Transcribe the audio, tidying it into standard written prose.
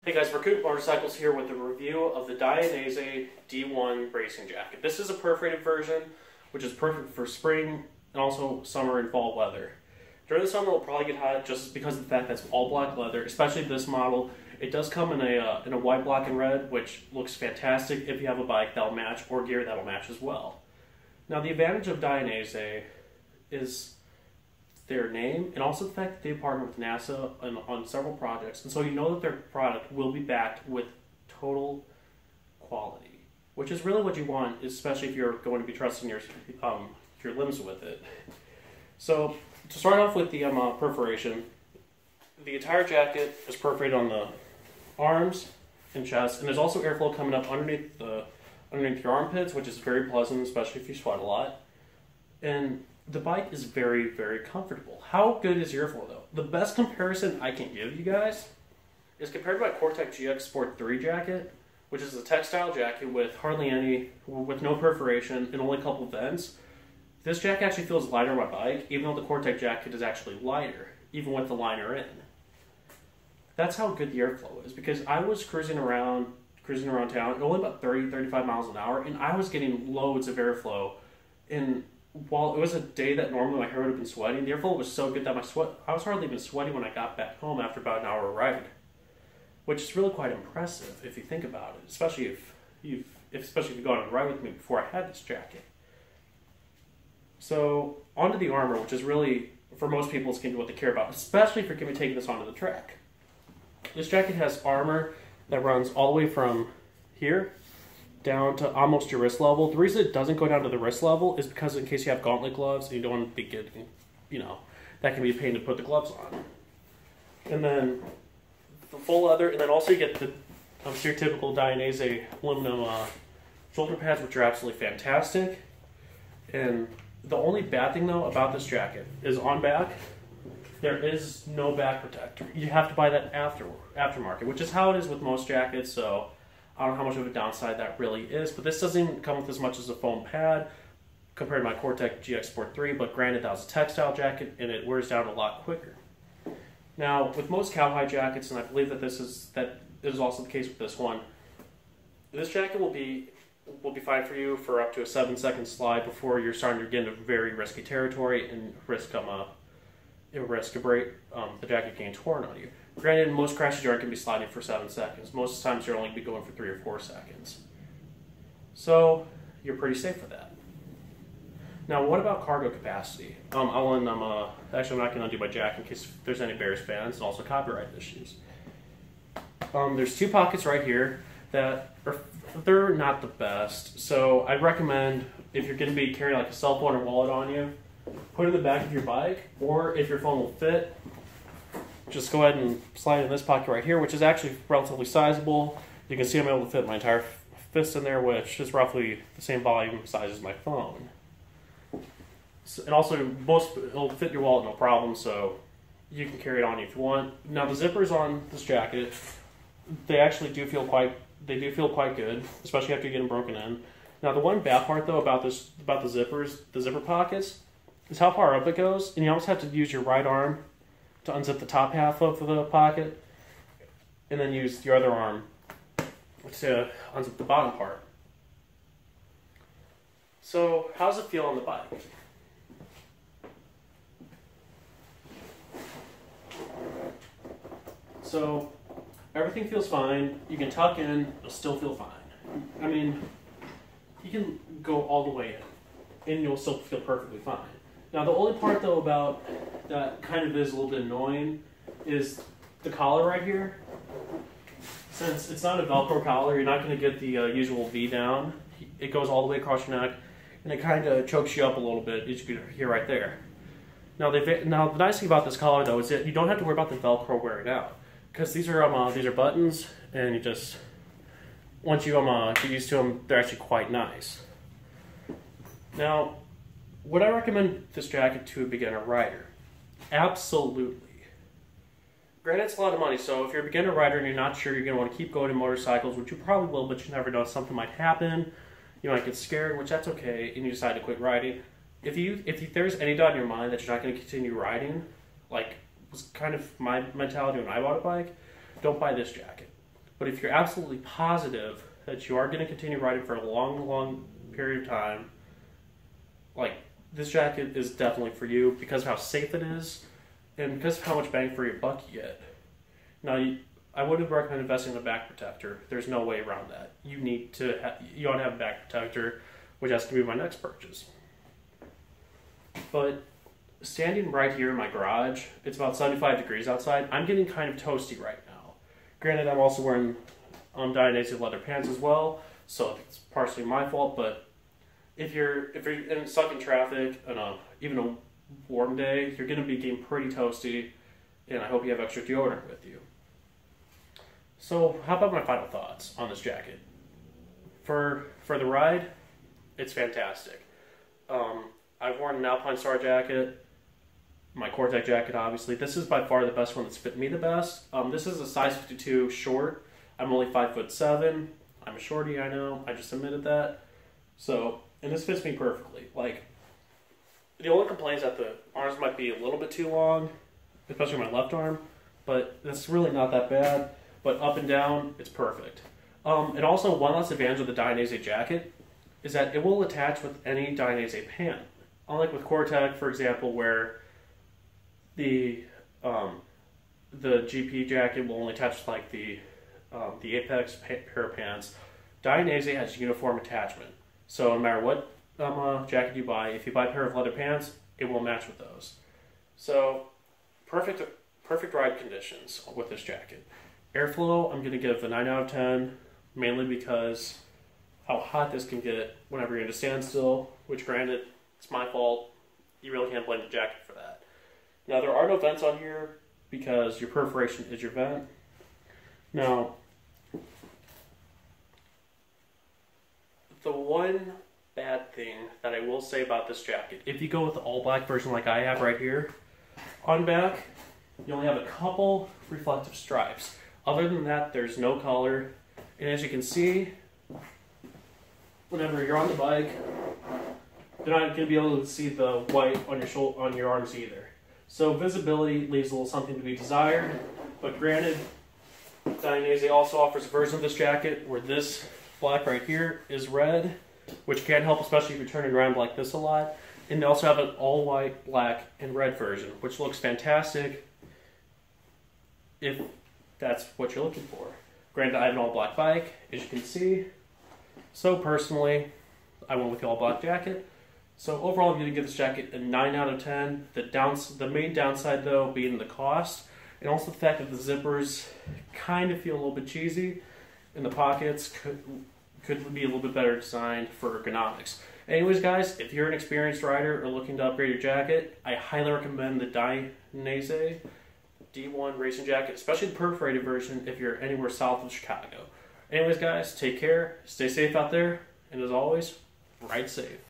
Hey guys, Recruit Motorcycles here with a review of the Dainese D1 racing jacket. This is a perforated version, which is perfect for spring and also summer and fall weather. During the summer, it'll probably get hot just because of the fact that it's all black leather, especially this model. It does come in a white, black, and red, which looks fantastic if you have a bike that'll match or gear that'll match as well. Now, the advantage of Dainese is their name and also the fact that they partner with NASA on several projects, and so you know that their product will be backed with total quality, which is really what you want, especially if you're going to be trusting your limbs with it. So to start off with the perforation, the entire jacket is perforated on the arms and chest, and there's also airflow coming up underneath your armpits, which is very pleasant, especially if you sweat a lot. And the bike is very, very comfortable. How good is airflow though? The best comparison I can give you guys is compared to my Cortec GX Sport 3 jacket, which is a textile jacket with with no perforation and only a couple vents. This jacket actually feels lighter on my bike, even though the Cortec jacket is actually lighter, even with the liner in. That's how good the airflow is, because I was cruising around town at only about 30-35 miles an hour, and I was getting loads of airflow. And while it was a day that normally my hair would have been sweating, the airflow was so good that I was hardly even sweating when I got back home after about an hour ride, which is really quite impressive if you think about it, especially if you've gone on a ride with me before I had this jacket. So onto the armor, which is really, for most people, it's going to be what they care about, especially if you're going to be taking this onto the track. This jacket has armor that runs all the way from here down to almost your wrist level. The reason it doesn't go down to the wrist level is because in case you have gauntlet gloves and you don't want to be getting, that can be a pain to put the gloves on. And then the full leather, and then also you get the stereotypical Dainese aluminum shoulder pads, which are absolutely fantastic. And the only bad thing though about this jacket is on back, there is no back protector. You have to buy that aftermarket, which is how it is with most jackets, so I don't know how much of a downside that really is, but this doesn't even come with as much as a foam pad compared to my Cortec GX Sport 3, but granted that was a textile jacket and it wears down a lot quicker. Now, with most cowhide jackets, and I believe that this is also the case with this one, this jacket will be fine for you for up to a 7-second slide before you're starting to get into very risky territory and risk the jacket getting torn on you. Granted, most crashes you aren't going to be sliding for 7 seconds. Most of the times you're only going to be going for 3 or 4 seconds. So you're pretty safe with that. Now, what about cargo capacity? Actually, I'm not going to undo my jacket in case there's any Bears fans and also copyright issues. There's 2 pockets right here that they're not the best. So I'd recommend, if you're going to be carrying like a cell phone or wallet on you, put it in the back of your bike, or if your phone will fit, just go ahead and slide in this pocket right here, which is actually relatively sizable. You can see I'm able to fit my entire fist in there, which is roughly the same volume size as my phone. So, and also, it'll fit your wallet no problem, so you can carry it on if you want. Now, the zippers on this jacket, they actually do feel quite good, especially after you get them broken in. Now, the one bad part though about the zippers, the zipper pockets, is how far up it goes, and you almost have to use your right arm to unzip the top half of the pocket, and then use your other arm to unzip the bottom part. So, how does it feel on the bike? So, everything feels fine. You can tuck in, it'll still feel fine. I mean, you can go all the way in, and you'll still feel perfectly fine. Now, the only part, though, about that kind of is a little bit annoying is the collar right here. Since it's not a Velcro collar, you're not going to get the usual V down. It goes all the way across your neck, and it kind of chokes you up a little bit, as you can hear right there. Now, the nice thing about this collar, though, is that you don't have to worry about the Velcro wearing out, because these are buttons, and once you get used to them, they're actually quite nice. Now, would I recommend this jacket to a beginner rider? Absolutely. Granted, it's a lot of money, so if you're a beginner rider and you're not sure you're going to want to keep going to motorcycles, which you probably will, but you never know, something might happen, you might get scared, which that's okay, and you decide to quit riding. If there's any doubt in your mind that you're not going to continue riding, like was kind of my mentality when I bought a bike, don't buy this jacket. But if you're absolutely positive that you are going to continue riding for a long, long period of time, like, this jacket is definitely for you because of how safe it is and because of how much bang for your buck you get. Now, I wouldn't recommend investing in a back protector. There's no way around that. You ought to have a back protector, which has to be my next purchase. But standing right here in my garage, it's about 75 degrees outside. I'm getting kind of toasty right now. Granted, I'm also wearing Dainese leather pants as well, so it's partially my fault. But if you're stuck in traffic on even a warm day, you're going to be getting pretty toasty, and I hope you have extra deodorant with you. So, how about my final thoughts on this jacket? For the ride, it's fantastic. I've worn an Alpine Star jacket, my Cortec jacket, obviously. This is by far the best one that's fit me the best. This is a size 52 short. I'm only 5'7". I'm a shorty, I know. I just admitted that. So, and this fits me perfectly. Like, the only complaint is that the arms might be a little bit too long, especially my left arm, but that's really not that bad. But up and down, it's perfect. And also, one last advantage of the Dainese jacket is that it will attach with any Dainese pant. Unlike with Cortec, for example, where the GP jacket will only attach like the Apex pair of pants, Dainese has uniform attachment. So no matter what jacket you buy, if you buy a pair of leather pants, it will match with those. So perfect ride conditions with this jacket. Airflow, I'm going to give a 9 out of 10, mainly because how hot this can get whenever you're in a standstill, which granted, it's my fault. You really can't blame the jacket for that. Now, there are no vents on here because your perforation is your vent. Now, the one bad thing that I will say about this jacket, if you go with the all black version like I have right here, on back, you only have a couple reflective stripes. Other than that, there's no color. And as you can see, whenever you're on the bike, you're not going to be able to see the white on your arms either. So visibility leaves a little something to be desired. But granted, Dainese also offers a version of this jacket where this black right here is red, which can help, especially if you're turning around like this a lot. And they also have an all white, black, and red version, which looks fantastic if that's what you're looking for. Granted, I have an all black bike, as you can see. So personally, I went with the all black jacket. So overall, I'm going to give this jacket a 9 out of 10. The main downside, though, being the cost, and also the fact that the zippers kind of feel a little bit cheesy, and the pockets could be a little bit better designed for ergonomics. Anyways, guys, if you're an experienced rider or looking to upgrade your jacket, I highly recommend the Dainese D1 racing jacket, especially the perforated version if you're anywhere south of Chicago. Anyways, guys, take care, stay safe out there, and as always, ride safe.